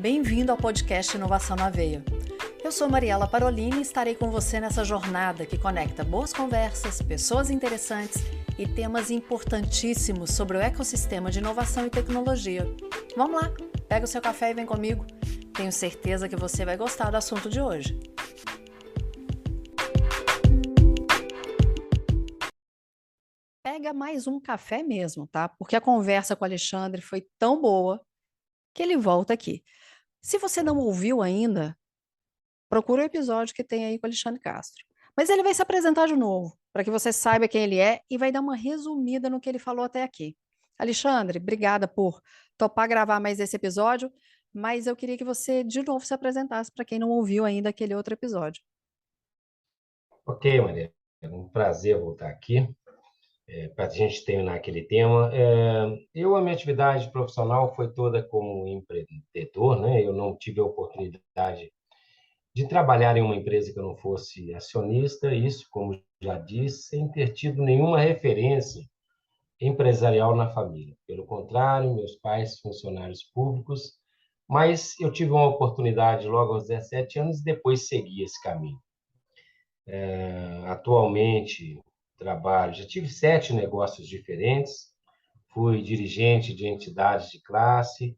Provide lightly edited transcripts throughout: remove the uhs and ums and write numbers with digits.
Bem-vindo ao podcast Inovação na Veia. Eu sou Mariela Parolini e estarei com você nessa jornada que conecta boas conversas, pessoas interessantes e temas importantíssimos sobre o ecossistema de inovação e tecnologia. Vamos lá, pega o seu café e vem comigo. Tenho certeza que você vai gostar do assunto de hoje. Pega mais um café mesmo, tá? Porque a conversa com o Alexandre foi tão boa que ele volta aqui. Se você não ouviu ainda, procura o episódio que tem aí com o Alexandre Castro. Mas ele vai se apresentar de novo, para que você saiba quem ele é e vai dar uma resumida no que ele falou até aqui. Alexandre, obrigada por topar gravar mais esse episódio, mas eu queria que você de novo se apresentasse para quem não ouviu ainda aquele outro episódio. Ok, Maria, é um prazer voltar aqui para a gente terminar aquele tema. A minha atividade profissional foi toda como empreendedor, né? Eu não tive a oportunidade de trabalhar em uma empresa que eu não fosse acionista, isso, como já disse, sem ter tido nenhuma referência empresarial na família. Pelo contrário, meus pais, funcionários públicos, mas eu tive uma oportunidade logo aos 17 anos e depois segui esse caminho. Atualmente, já tive 7 negócios diferentes, fui dirigente de entidades de classe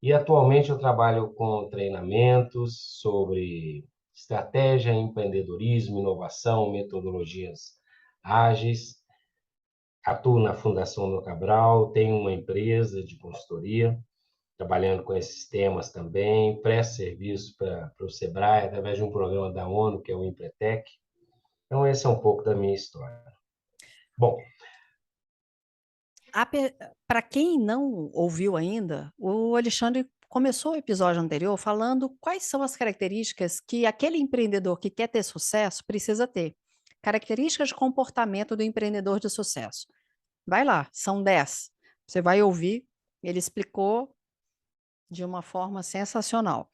e atualmente eu trabalho com treinamentos sobre estratégia, empreendedorismo, inovação, metodologias ágeis. Atuo na Fundação No Cabral, tenho uma empresa de consultoria, trabalhando com esses temas também, presto serviço para o Sebrae, através de um programa da ONU, que é o Empretec. Então, esse é um pouco da minha história. Bom, Para quem não ouviu ainda, o Alexandre começou o episódio anterior falando quais são as características que aquele empreendedor que quer ter sucesso precisa ter. Características de comportamento do empreendedor de sucesso. Vai lá, são 10. Você vai ouvir, ele explicou de uma forma sensacional.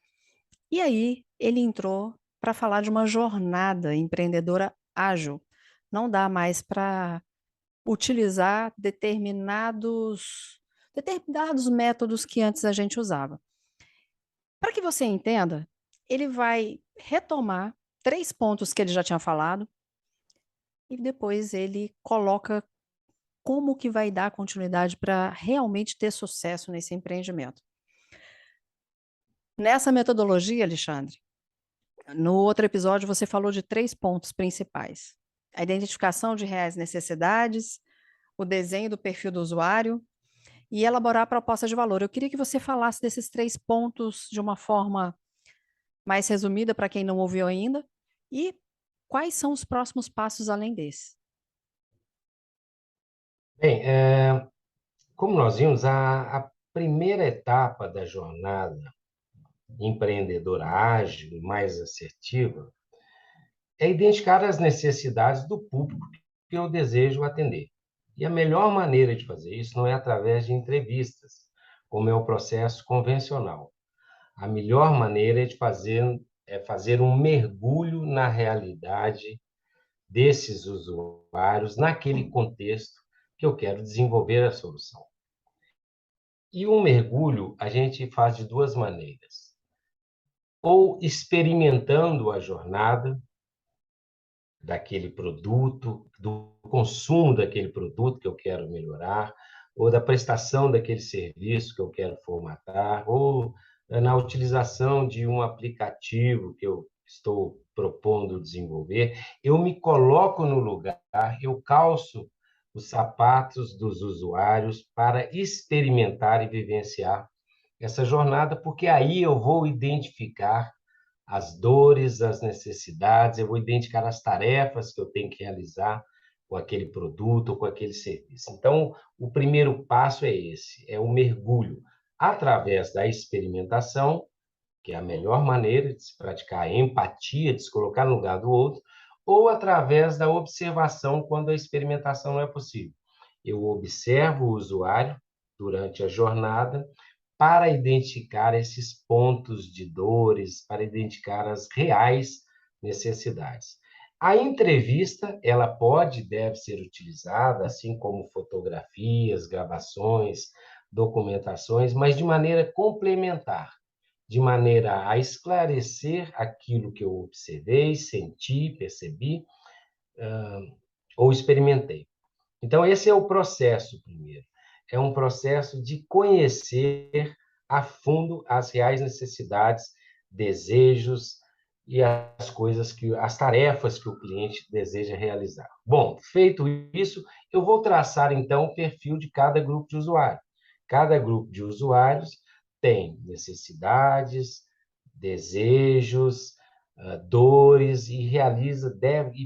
E aí, ele entrou para falar de uma jornada empreendedora ágil. Não dá mais para utilizar determinados métodos que antes a gente usava. Para que você entenda, ele vai retomar 3 pontos que ele já tinha falado e depois ele coloca como que vai dar continuidade para realmente ter sucesso nesse empreendimento. Nessa metodologia, Alexandre, no outro episódio você falou de 3 pontos principais: a identificação de reais necessidades, o desenho do perfil do usuário e elaborar a proposta de valor. Eu queria que você falasse desses 3 pontos de uma forma mais resumida para quem não ouviu ainda e quais são os próximos passos além desse. bem, como nós vimos, a primeira etapa da jornada empreendedora ágil e mais assertiva é identificar as necessidades do público que eu desejo atender. E a melhor maneira de fazer isso não é através de entrevistas, como é o processo convencional. A melhor maneira é fazer um mergulho na realidade desses usuários, naquele contexto que eu quero desenvolver a solução. E um mergulho a gente faz de 2 maneiras. Ou experimentando a jornada daquele produto, do consumo daquele produto que eu quero melhorar, ou da prestação daquele serviço que eu quero formatar, ou na utilização de um aplicativo que eu estou propondo desenvolver, eu me coloco no lugar, eu calço os sapatos dos usuários para experimentar e vivenciar essa jornada, porque aí eu vou identificar as dores, as necessidades, eu vou identificar as tarefas que eu tenho que realizar com aquele produto ou com aquele serviço. Então, o primeiro passo é esse, é o mergulho através da experimentação, que é a melhor maneira de se praticar a empatia, de se colocar no lugar do outro, ou através da observação quando a experimentação não é possível. Eu observo o usuário durante a jornada para identificar esses pontos de dores, para identificar as reais necessidades. A entrevista, ela pode e deve ser utilizada, assim como fotografias, gravações, documentações, mas de maneira complementar, de maneira a esclarecer aquilo que eu observei, senti, percebi, ou experimentei. Então, esse é o processo primeiro. É um processo de conhecer a fundo as reais necessidades, desejos e as tarefas que o cliente deseja realizar. Bom, feito isso, eu vou traçar então o perfil de cada grupo de usuário. Cada grupo de usuários tem necessidades, desejos, dores e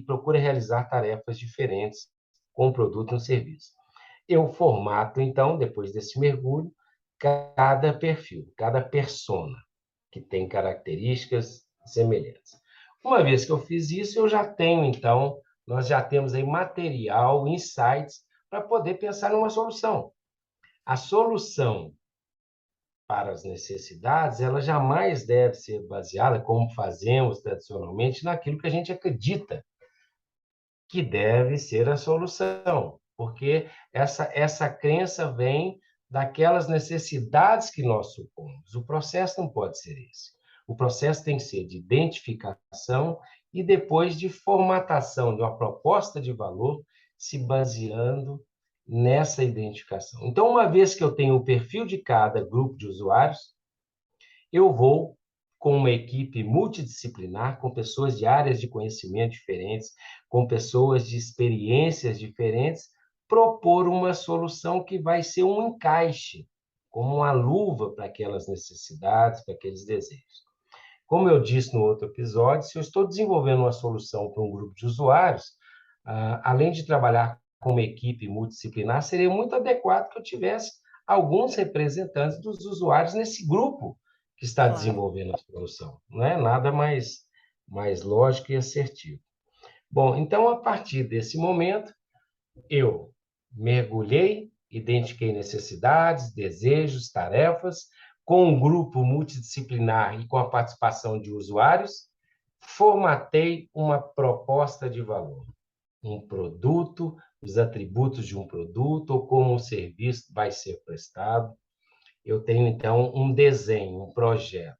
procura realizar tarefas diferentes com o produto ou serviço. Eu formato, então, depois desse mergulho, cada perfil, cada persona, que tem características semelhantes. Uma vez que eu fiz isso, eu já tenho, então, nós já temos aí material, insights, para poder pensar numa solução. A solução para as necessidades, ela jamais deve ser baseada, como fazemos tradicionalmente, naquilo que a gente acredita que deve ser a solução, porque essa crença vem daquelas necessidades que nós supomos. O processo não pode ser esse. O processo tem que ser de identificação e depois de formatação de uma proposta de valor se baseando nessa identificação. Então, uma vez que eu tenho o perfil de cada grupo de usuários, eu vou, com uma equipe multidisciplinar, com pessoas de áreas de conhecimento diferentes, com pessoas de experiências diferentes, propor uma solução que vai ser um encaixe, como uma luva para aquelas necessidades, para aqueles desejos. Como eu disse no outro episódio, se eu estou desenvolvendo uma solução para um grupo de usuários, além de trabalhar com uma equipe multidisciplinar, seria muito adequado que eu tivesse alguns representantes dos usuários nesse grupo que está Claro. desenvolvendo a solução. Não é nada mais lógico e assertivo. Bom, então, a partir desse momento, eu mergulhei, identifiquei necessidades, desejos, tarefas, com um grupo multidisciplinar e com a participação de usuários, formatei uma proposta de valor, um produto, os atributos de um produto ou como o serviço vai ser prestado. Eu tenho, então, um desenho, um projeto.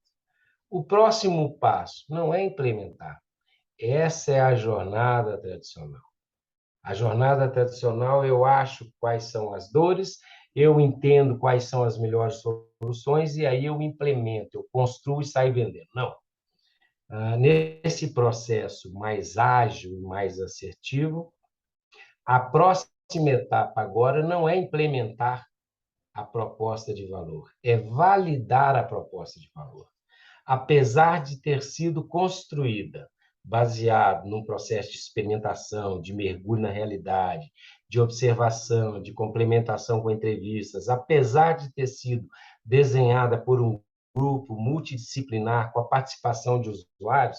O próximo passo não é implementar. Essa é a jornada tradicional. A jornada tradicional, eu acho quais são as dores, eu entendo quais são as melhores soluções e aí eu implemento, eu construo e saio vendendo. Não. Nesse processo mais ágil e mais assertivo, a próxima etapa agora não é implementar a proposta de valor, é validar a proposta de valor. Apesar de ter sido construída baseado num processo de experimentação, de mergulho na realidade, de observação, de complementação com entrevistas, apesar de ter sido desenhada por um grupo multidisciplinar com a participação de usuários,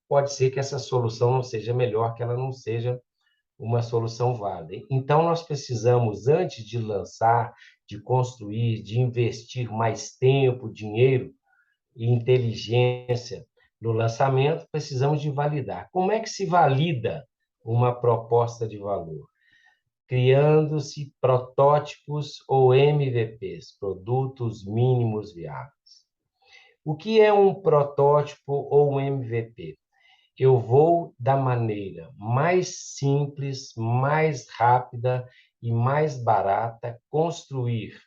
pode ser que essa solução não seja melhor, que ela não seja uma solução válida. Então, nós precisamos, antes de lançar, de construir, de investir mais tempo, dinheiro e inteligência no lançamento, precisamos de validar. Como é que se valida uma proposta de valor? Criando-se protótipos ou MVPs, produtos mínimos viáveis. O que é um protótipo ou um MVP? Eu vou, da maneira mais simples, mais rápida e mais barata, construir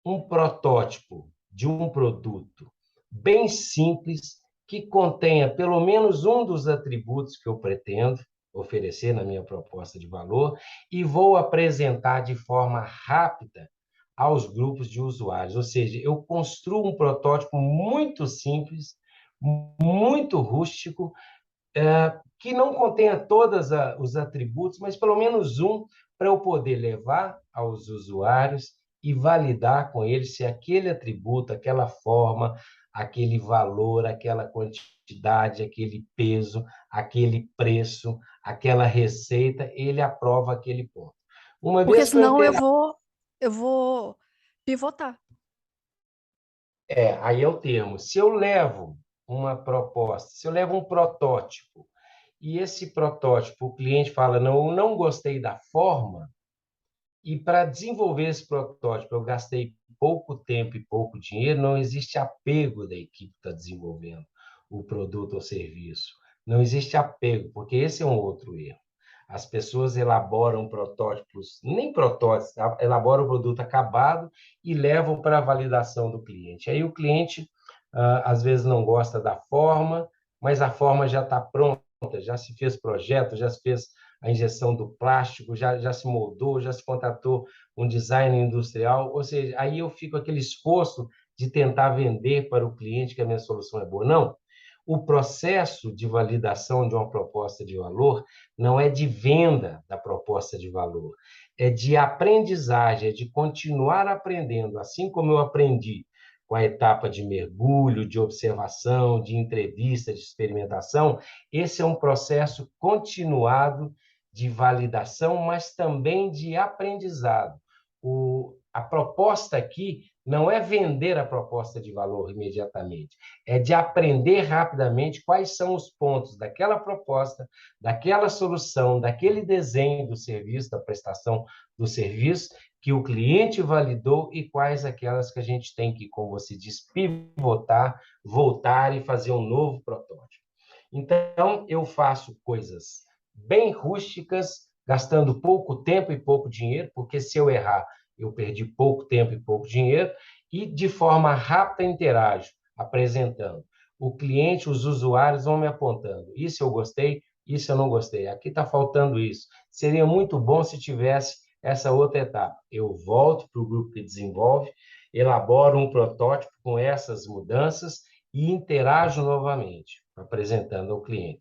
um protótipo de um produto bem simples, que contenha pelo menos um dos atributos que eu pretendo oferecer na minha proposta de valor e vou apresentar de forma rápida aos grupos de usuários. Ou seja, eu construo um protótipo muito simples, muito rústico, que não contenha todos os atributos, mas pelo menos um, para eu poder levar aos usuários e validar com eles se aquele atributo, aquela forma, aquele valor, aquela quantidade, aquele peso, aquele preço, aquela receita, ele aprova aquele ponto. Uma Porque vez que eu senão interajo, eu vou pivotar. aí é o termo. Se eu levo uma proposta, se eu levo um protótipo, e esse protótipo, o cliente fala, não, eu não gostei da forma, E para desenvolver esse protótipo, eu gastei pouco tempo e pouco dinheiro, não existe apego da equipe que está desenvolvendo o produto ou serviço. Não existe apego, porque esse é um outro erro. As pessoas elaboram protótipos, nem protótipos, elaboram o produto acabado e levam para a validação do cliente. Aí o cliente, às vezes, não gosta da forma, mas a forma já está pronta, já se fez projeto, já se fez a injeção do plástico, já se moldou, já se contratou um design industrial, ou seja, aí eu fico aquele esforço de tentar vender para o cliente que a minha solução é boa. Não, o processo de validação de uma proposta de valor não é de venda da proposta de valor, é de aprendizagem, é de continuar aprendendo, assim como eu aprendi com a etapa de mergulho, de observação, de entrevista, de experimentação. Esse é um processo continuado de validação, mas também de aprendizado. A proposta aqui não é vender a proposta de valor imediatamente, é de aprender rapidamente quais são os pontos daquela proposta, daquela solução, daquele desenho do serviço, da prestação do serviço, que o cliente validou e quais aquelas que a gente tem que, como você diz, pivotar, voltar e fazer um novo protótipo. Então, eu faço coisas bem rústicas, gastando pouco tempo e pouco dinheiro, porque se eu errar, eu perdi pouco tempo e pouco dinheiro, e de forma rápida interajo, apresentando. O cliente, os usuários vão me apontando. Isso eu gostei, isso eu não gostei. Aqui está faltando isso. Seria muito bom se tivesse essa outra etapa. Eu volto para o grupo que desenvolve, elaboro um protótipo com essas mudanças e interajo novamente, apresentando ao cliente.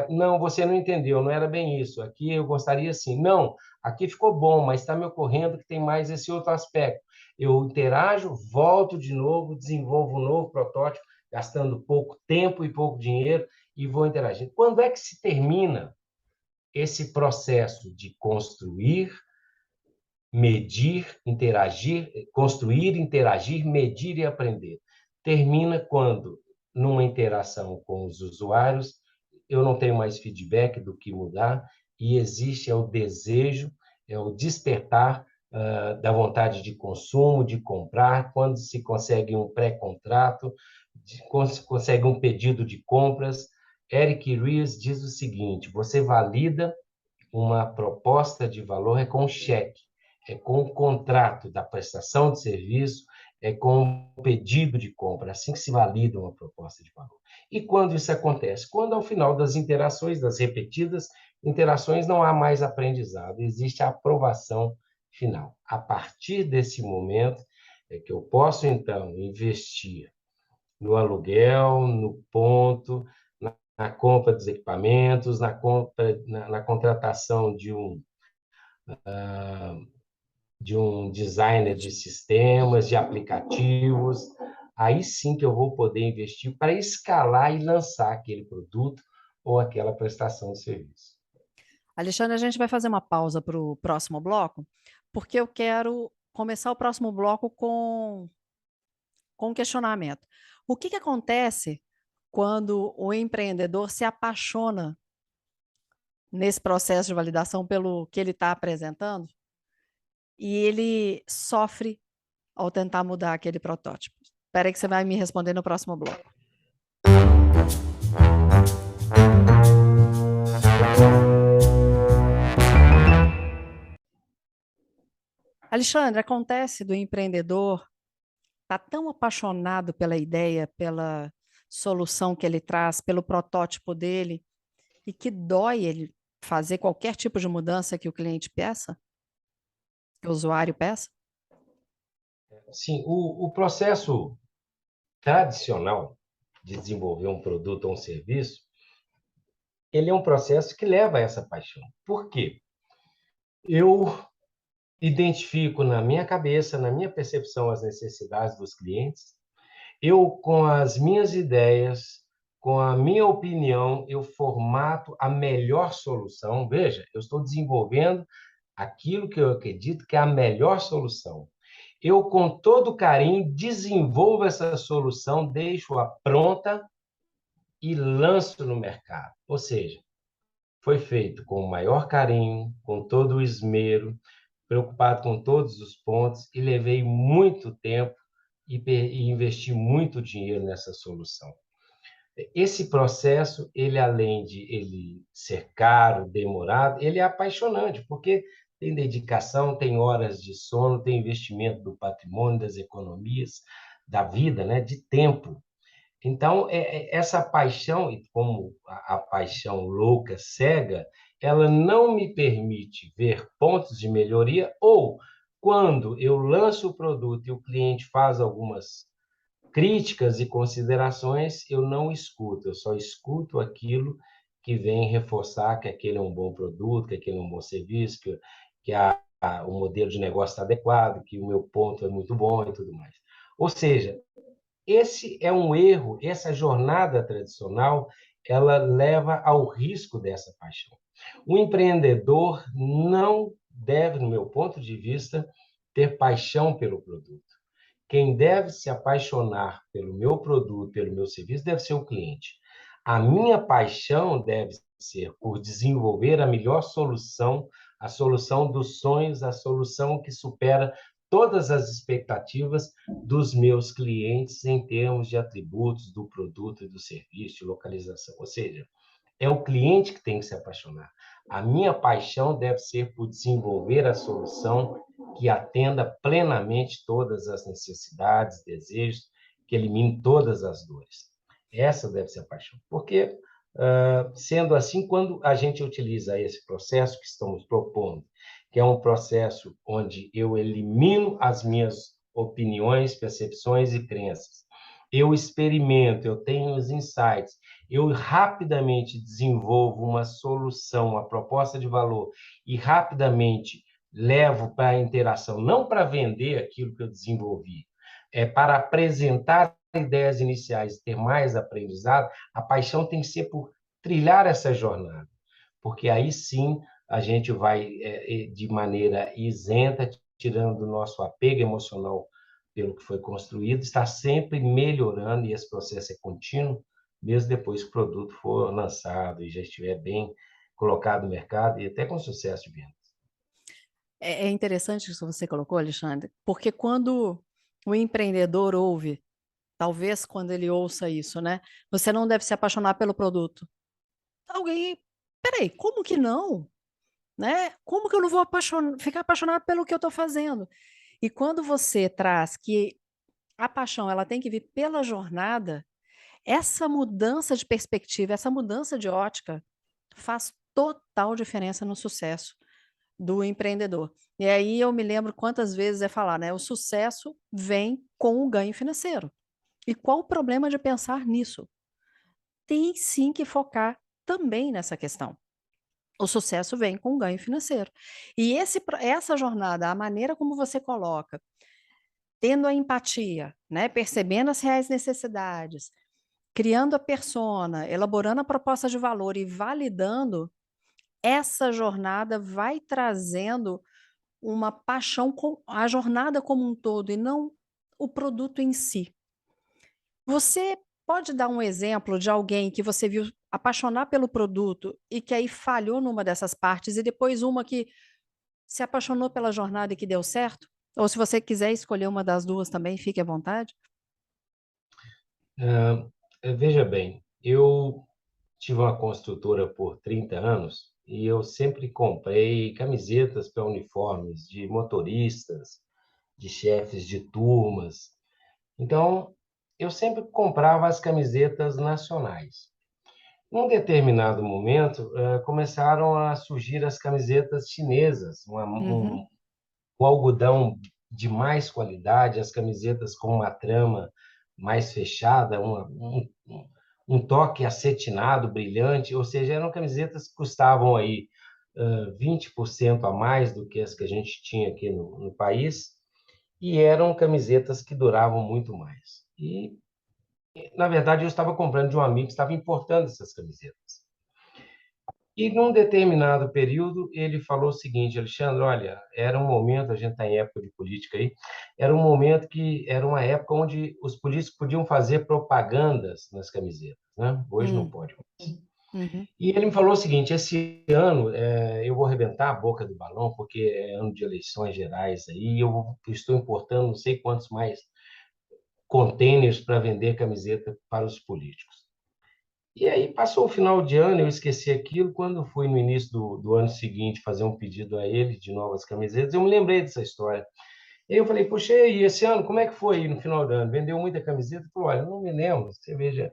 Não, você não entendeu, não era bem isso. Aqui eu gostaria assim. Não, aqui ficou bom, mas está me ocorrendo que tem mais esse outro aspecto. Eu interajo, volto de novo, desenvolvo um novo protótipo, gastando pouco tempo e pouco dinheiro, e vou interagindo. Quando é que se termina esse processo de construir, medir, interagir, construir, interagir, medir e aprender? Termina quando, numa interação com os usuários, eu não tenho mais feedback do que mudar, e existe o desejo, o despertar da vontade de consumo, de comprar, quando se consegue um pré-contrato, quando se consegue um pedido de compras. Eric Ries diz o seguinte: você valida uma proposta de valor é com cheque, é com o contrato da prestação de serviço, é com o pedido de compra, assim que se valida uma proposta de valor. E quando isso acontece? Quando, ao final das interações, das repetidas interações, não há mais aprendizado, existe a aprovação final. A partir desse momento é que eu posso, então, investir no aluguel, no ponto, na compra dos equipamentos, na contratação de um designer de sistemas, de aplicativos. Aí sim que eu vou poder investir para escalar e lançar aquele produto ou aquela prestação de serviço. Alexandre, a gente vai fazer uma pausa para o próximo bloco, porque eu quero começar o próximo bloco com um questionamento. O que acontece quando o empreendedor se apaixona nesse processo de validação pelo que ele está apresentando e ele sofre ao tentar mudar aquele protótipo? Espera aí que você vai me responder no próximo bloco. Alexandre, acontece do empreendedor estar tão apaixonado pela ideia, pela solução que ele traz, pelo protótipo dele, e que dói ele fazer qualquer tipo de mudança que o cliente peça, que o usuário peça? Sim, o processo tradicional de desenvolver um produto ou um serviço, ele é um processo que leva a essa paixão. Por quê? Eu identifico na minha cabeça, na minha percepção, as necessidades dos clientes. Eu, com as minhas ideias, com a minha opinião, eu formato a melhor solução. Veja, eu estou desenvolvendo aquilo que eu acredito que é a melhor solução. Eu, com todo carinho, desenvolvo essa solução, deixo-a pronta e lanço no mercado. Ou seja, foi feito com o maior carinho, com todo o esmero, preocupado com todos os pontos e levei muito tempo e investi muito dinheiro nessa solução. Esse processo, ele além de ele ser caro, demorado, ele é apaixonante, porque tem dedicação, tem horas de sono, tem investimento do patrimônio, das economias, da vida, né, de tempo. Então, essa paixão, e como a paixão louca, cega, ela não me permite ver pontos de melhoria, ou quando eu lanço o produto e o cliente faz algumas críticas e considerações, eu não escuto, eu só escuto aquilo que vem reforçar que aquele é um bom produto, que aquele é um bom serviço, o modelo de negócio está adequado, que o meu ponto é muito bom e tudo mais. Ou seja, esse é um erro, essa jornada tradicional, ela leva ao risco dessa paixão. O empreendedor não deve, no meu ponto de vista, ter paixão pelo produto. Quem deve se apaixonar pelo meu produto, pelo meu serviço, deve ser o cliente. A minha paixão deve ser por desenvolver a melhor solução, a solução dos sonhos, a solução que supera todas as expectativas dos meus clientes em termos de atributos do produto e do serviço, de localização. Ou seja, é o cliente que tem que se apaixonar. A minha paixão deve ser por desenvolver a solução que atenda plenamente todas as necessidades, desejos, que elimine todas as dores. Essa deve ser a paixão. Porque, sendo assim, quando a gente utiliza esse processo que estamos propondo, que é um processo onde eu elimino as minhas opiniões, percepções e crenças, eu experimento, eu tenho os insights, eu rapidamente desenvolvo uma solução, uma proposta de valor e rapidamente levo para a interação, não para vender aquilo que eu desenvolvi, é para apresentar ideias iniciais e ter mais aprendizado. A paixão tem que ser por trilhar essa jornada, porque aí sim a gente vai, de maneira isenta, tirando o nosso apego emocional pelo que foi construído, está sempre melhorando, e esse processo é contínuo, mesmo depois que o produto for lançado e já estiver bem colocado no mercado e até com sucesso de venda. É interessante isso que você colocou, Alexandre, porque quando o empreendedor ouve, talvez quando ele ouça isso, né? Você não deve se apaixonar pelo produto. Alguém, peraí, como que não? Né? Como que eu não vou ficar apaixonado pelo que eu estou fazendo? E quando você traz que a paixão ela tem que vir pela jornada, essa mudança de perspectiva, essa mudança de ótica faz total diferença no sucesso do empreendedor. E aí eu me lembro quantas vezes é falar, né? O sucesso vem com o ganho financeiro. E qual o problema de pensar nisso? Tem sim que focar também nessa questão. O sucesso vem com o ganho financeiro. E essa jornada, a maneira como você coloca, tendo a empatia, né, percebendo as reais necessidades, criando a persona, elaborando a proposta de valor e validando, essa jornada vai trazendo uma paixão com a jornada como um todo e não o produto em si. Você pode dar um exemplo de alguém que você viu apaixonar pelo produto e que aí falhou numa dessas partes e depois uma que se apaixonou pela jornada e que deu certo? Ou se você quiser escolher uma das duas também, fique à vontade. Veja bem, eu tive uma construtora por 30 anos e eu sempre comprei camisetas para uniformes de motoristas, de chefes de turmas. Então, eu sempre comprava as camisetas nacionais. Num determinado momento, começaram a surgir as camisetas chinesas, Uhum. um algodão de mais qualidade, as camisetas com uma trama mais fechada, um toque acetinado, brilhante, ou seja, eram camisetas que custavam aí 20% a mais do que as que a gente tinha aqui no país, e eram camisetas que duravam muito mais. E, na verdade, eu estava comprando de um amigo que estava importando essas camisetas. E num determinado período, ele falou o seguinte: Alexandre, olha, era um momento, a gente está em época de política aí, era um momento que era uma época onde os políticos podiam fazer propagandas nas camisetas, né? Hoje não Hum. pode mais. Uhum. E ele me falou o seguinte: esse ano eu vou arrebentar a boca do balão, porque é ano de eleições gerais aí, eu estou importando não sei quantos mais containers para vender camiseta para os políticos. E aí passou o final de ano, eu esqueci aquilo. Quando eu fui no início do ano seguinte fazer um pedido a ele de novas camisetas, eu me lembrei dessa história. E aí eu falei, poxa, e esse ano, como é que foi aí no final do ano? Vendeu muita camiseta? Ele falou, olha, não me lembro. Você veja,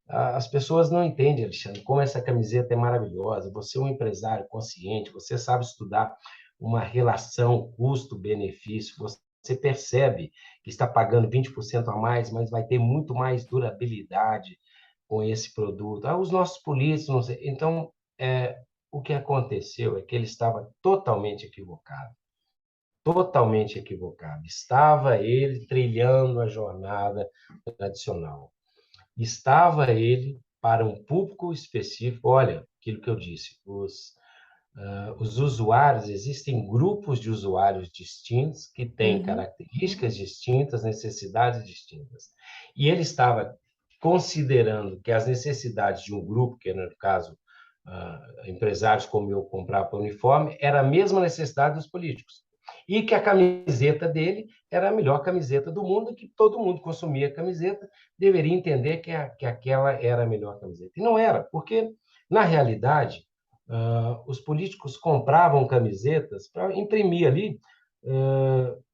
as pessoas não entendem, Alexandre, como essa camiseta é maravilhosa. Você é um empresário consciente, você sabe estudar uma relação custo-benefício, você percebe que está pagando 20% a mais, mas vai ter muito mais durabilidade com esse produto. Os nossos políticos, não sei. Então, o que aconteceu é que ele estava totalmente equivocado. Totalmente equivocado. Estava ele trilhando a jornada tradicional. Estava ele para um público específico. Olha, aquilo que eu disse, os usuários, existem grupos de usuários distintos que têm Uhum. características distintas, necessidades distintas. E ele estava considerando que as necessidades de um grupo, que no caso, empresários como eu comprar para o uniforme, era a mesma necessidade dos políticos. E que a camiseta dele era a melhor camiseta do mundo, que todo mundo consumia a camiseta, deveria entender que aquela era a melhor camiseta. E não era, porque, na realidade, os políticos compravam camisetas para imprimir ali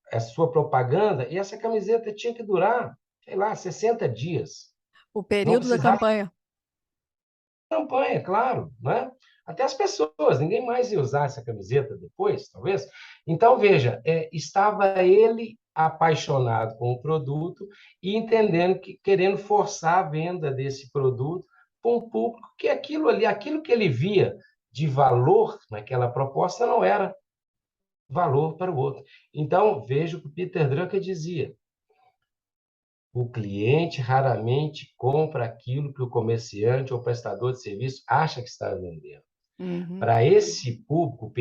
a sua propaganda, e essa camiseta tinha que durar, sei lá, 60 dias. O Não período da precisava campanha. de campanha, claro, né? Até as pessoas, ninguém mais ia usar essa camiseta depois, talvez. Então, veja, estava ele apaixonado com o produto e entendendo que querendo forçar a venda desse produto para um público que aquilo ali, aquilo que ele via de valor naquela proposta não era valor para o outro. Então, veja o que o Peter Drucker dizia: o cliente raramente compra aquilo que o comerciante ou prestador de serviço acha que está vendendo. Uhum. Para esse público,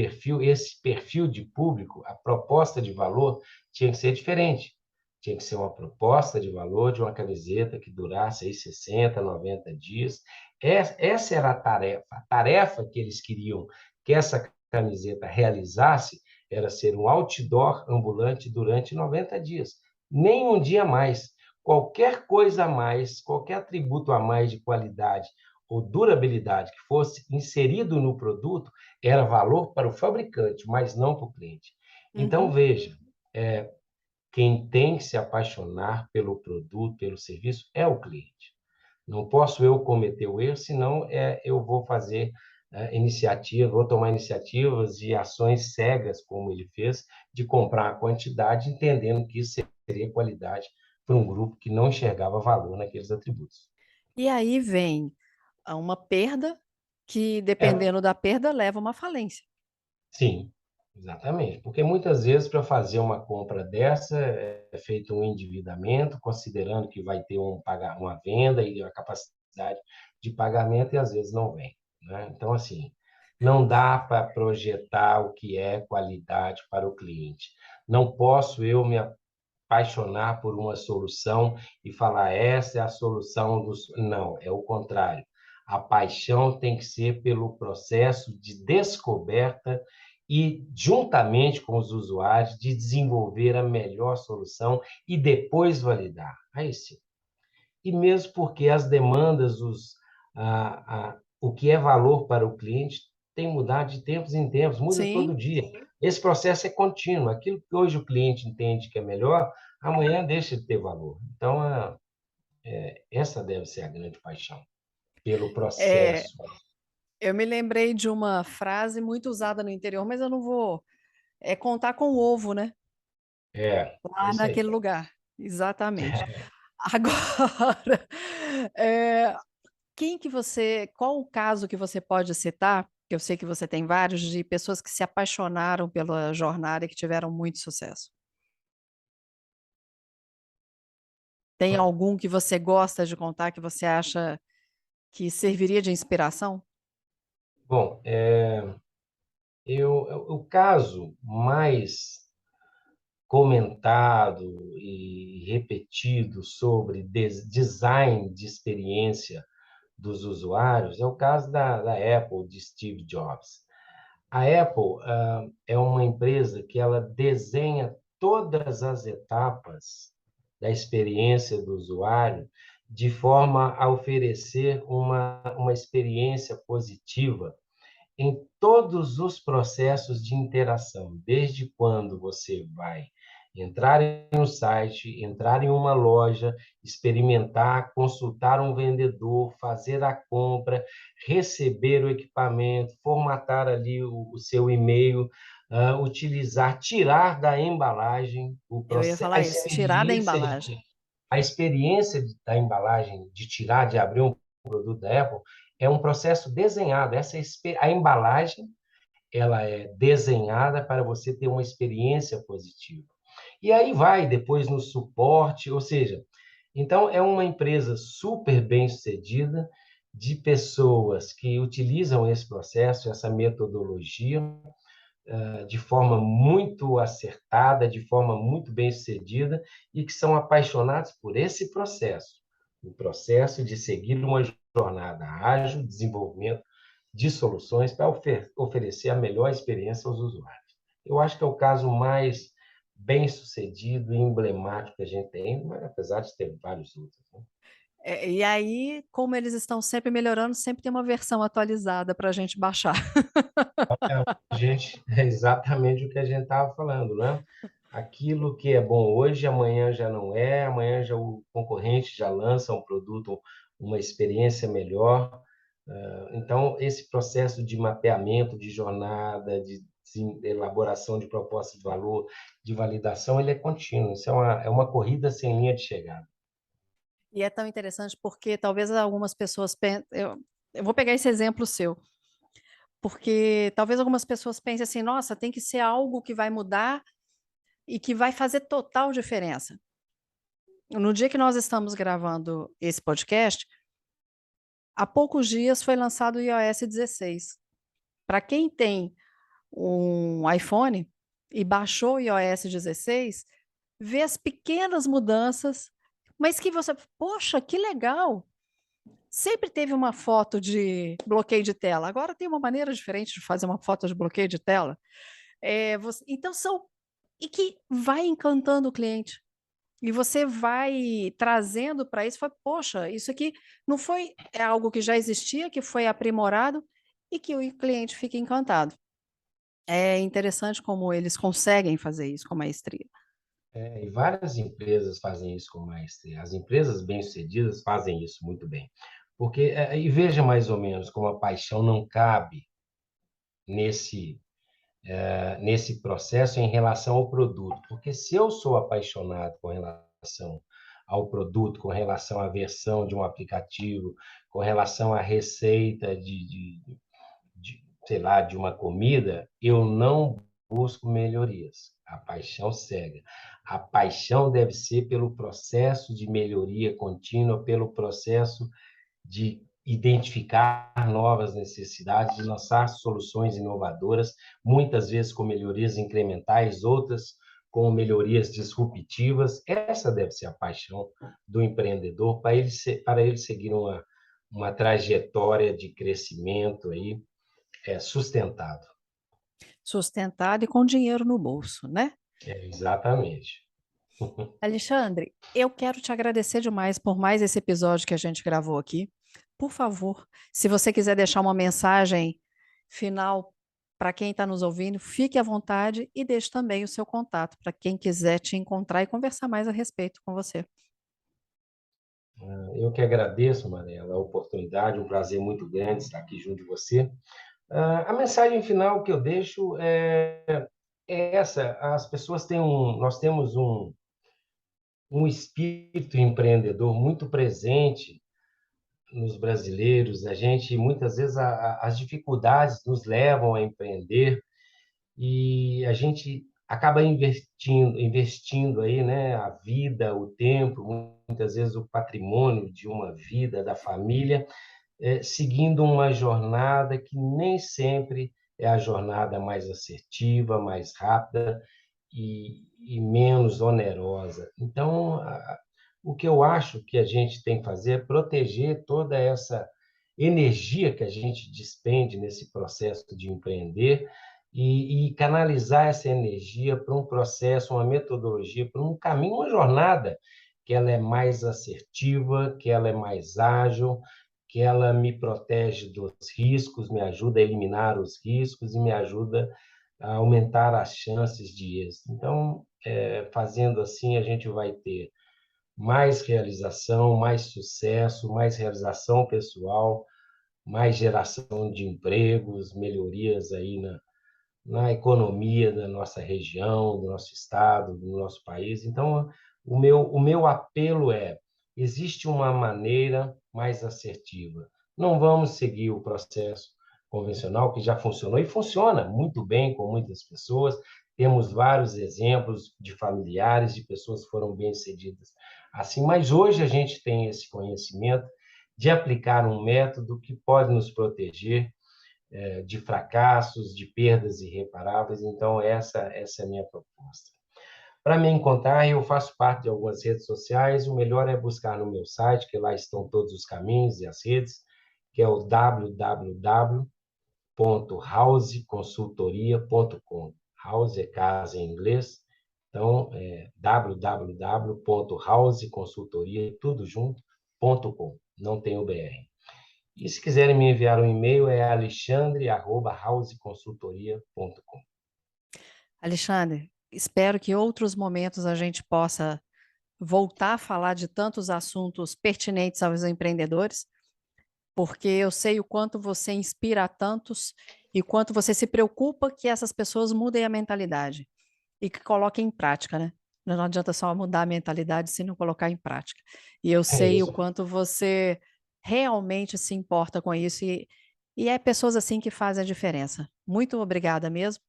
esse perfil de público, a proposta de valor tinha que ser diferente. Tinha que ser uma proposta de valor de uma camiseta que durasse aí 60, 90 dias. Essa era a tarefa. A tarefa que eles queriam que essa camiseta realizasse era ser um outdoor ambulante durante 90 dias. Nem um dia a mais. Qualquer coisa a mais, qualquer atributo a mais de qualidade ou durabilidade que fosse inserido no produto era valor para o fabricante, mas não para o cliente. Então, Uhum. veja, quem tem que se apaixonar pelo produto, pelo serviço, é o cliente. Não posso eu cometer o erro, senão eu vou fazer iniciativa, vou tomar iniciativas e ações cegas, como ele fez, de comprar a quantidade, entendendo que isso seria qualidade para um grupo que não enxergava valor naqueles atributos. E aí vem uma perda que, É, dependendo da perda, leva a uma falência. sim, exatamente. Porque muitas vezes, para fazer uma compra dessa, é feito um endividamento, considerando que vai ter uma venda e a capacidade de pagamento, e às vezes não vem, né? Então, assim, não dá para projetar o que é qualidade para o cliente. Não posso eu me apaixonar por uma solução e falar, essa é a solução dos. Não, é o contrário. A paixão tem que ser pelo processo de descoberta e, juntamente com os usuários, de desenvolver a melhor solução e depois validar. Aí sim. E mesmo porque as demandas, o que é valor para o cliente, tem mudado de tempos em tempos, muda todo Sim. dia. Esse processo é contínuo. Aquilo que hoje o cliente entende que é melhor, amanhã deixa de ter valor. Então, essa deve ser a grande paixão, pelo É, processo. eu me lembrei de uma frase muito usada no interior, mas eu não vou. É contar com o ovo, né? É Lá isso naquele aí. lugar. Exatamente. Agora, é, qual o caso que você pode citar, que eu sei que você tem vários, de pessoas que se apaixonaram pela jornada e que tiveram muito sucesso? Tem algum que você gosta de contar que você acha que serviria de inspiração? Bom, o caso mais comentado e repetido sobre design de experiência dos usuários é o caso da Apple, de Steve Jobs. A Apple é uma empresa que ela desenha todas as etapas da experiência do usuário de forma a oferecer uma experiência positiva em todos os processos de interação, desde quando você vai entrar em um site, entrar em uma loja, experimentar, consultar um vendedor, fazer a compra, receber o equipamento, formatar ali o seu e-mail, utilizar, tirar da embalagem o Eu ia processo, falar isso, tirar da embalagem. a experiência da embalagem, de tirar, de abrir um produto da Apple, é um processo desenhado. A embalagem ela é desenhada para você ter uma experiência positiva. E aí vai depois no suporte, ou seja, então é uma empresa super bem sucedida de pessoas que utilizam esse processo, essa metodologia, de forma muito acertada, de forma muito bem sucedida e que são apaixonados por esse processo, o processo de seguir uma jornada ágil, desenvolvimento de soluções para oferecer a melhor experiência aos usuários. Eu acho que é o caso mais bem sucedido e emblemático que a gente tem, mas apesar de ter vários outros, né? E aí, como eles estão sempre melhorando, sempre tem uma versão atualizada para a gente baixar. A gente, é exatamente o que a gente estava falando, né? Aquilo que é bom hoje, amanhã já não é, amanhã já o concorrente já lança um produto, uma experiência melhor. Então, esse processo de mapeamento de jornada, de elaboração de proposta de valor, de validação, ele é contínuo. Isso é uma corrida sem linha de chegada. E é tão interessante porque talvez algumas pessoas pensem. Eu vou pegar esse exemplo seu, porque talvez algumas pessoas pensem assim: nossa, tem que ser algo que vai mudar e que vai fazer total diferença. No dia que nós estamos gravando esse podcast, há poucos dias foi lançado o iOS 16. Para quem tem um iPhone e baixou o iOS 16, vê as pequenas mudanças, mas que você, poxa, que legal! Sempre teve uma foto de bloqueio de tela, agora tem uma maneira diferente de fazer uma foto de bloqueio de tela. Então são. E que vai encantando o cliente. E você vai trazendo para isso, foi, poxa, isso aqui não foi algo que já existia, que foi aprimorado e que o cliente fica encantado. É interessante como eles conseguem fazer isso com maestria. E várias empresas fazem isso com maestria. As empresas bem-sucedidas fazem isso muito bem. Porque, e veja mais ou menos como a paixão não cabe nesse, nesse processo em relação ao produto. Porque se eu sou apaixonado com relação ao produto, com relação à versão de um aplicativo, com relação à receita sei lá, de uma comida, eu não busco melhorias. A paixão cega. A paixão deve ser pelo processo de melhoria contínua, pelo processo de identificar novas necessidades, de lançar soluções inovadoras, muitas vezes com melhorias incrementais, outras com melhorias disruptivas. Essa deve ser a paixão do empreendedor para ele seguir uma trajetória de crescimento aí, sustentado. Sustentado e com dinheiro no bolso, né? Exatamente. Alexandre, eu quero te agradecer demais por mais esse episódio que a gente gravou aqui. Por favor, se você quiser deixar uma mensagem final para quem está nos ouvindo, fique à vontade e deixe também o seu contato para quem quiser te encontrar e conversar mais a respeito com você. Eu que agradeço, Manela, a oportunidade, um prazer muito grande estar aqui junto de você. A mensagem final que eu deixo é essa: as pessoas nós temos um espírito empreendedor muito presente nos brasileiros. A gente muitas vezes as dificuldades nos levam a empreender e a gente acaba investindo aí, né, a vida, o tempo, muitas vezes o patrimônio de uma vida, da família, seguindo uma jornada que nem sempre é a jornada mais assertiva, mais rápida e menos onerosa. Então, o que eu acho que a gente tem que fazer é proteger toda essa energia que a gente despende nesse processo de empreender e canalizar essa energia para um processo, uma metodologia, para um caminho, uma jornada que ela é mais assertiva, que ela é mais ágil, que ela me protege dos riscos, me ajuda a eliminar os riscos e me ajuda a aumentar as chances de êxito. Então, fazendo assim, a gente vai ter mais realização, mais sucesso, mais realização pessoal, mais geração de empregos, melhorias aí na economia da nossa região, do nosso estado, do nosso país. Então, o meu apelo é: existe uma maneira mais assertiva. Não vamos seguir o processo convencional que já funcionou e funciona muito bem com muitas pessoas. Temos vários exemplos de familiares, de pessoas que foram bem-sucedidas assim, mas hoje a gente tem esse conhecimento de aplicar um método que pode nos proteger de fracassos, de perdas irreparáveis. Então, essa é a minha proposta. Para me encontrar, eu faço parte de algumas redes sociais. O melhor é buscar no meu site, que lá estão todos os caminhos e as redes, que é o www.houseconsultoria.com. House é casa em inglês. Então, www.houseconsultoria, tudo junto.com. Não tem o BR. E se quiserem me enviar um e-mail, é alexandre@houseconsultoria.com. Alexandre, espero que em outros momentos a gente possa voltar a falar de tantos assuntos pertinentes aos empreendedores, porque eu sei o quanto você inspira a tantos e quanto você se preocupa que essas pessoas mudem a mentalidade e que coloquem em prática, né? Não adianta só mudar a mentalidade se não colocar em prática. E eu É sei o isso. quanto você realmente se importa com isso e é pessoas assim que fazem a diferença. Muito obrigada mesmo.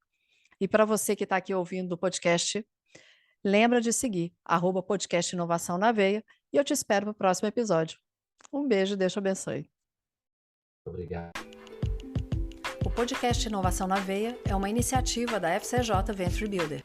E para você que está aqui ouvindo o podcast, lembra de seguir @podcast Inovação na Veia e eu te espero no próximo episódio. Um beijo, Deus te abençoe. Obrigado. O podcast Inovação na Veia é uma iniciativa da FCJ Venture Builder.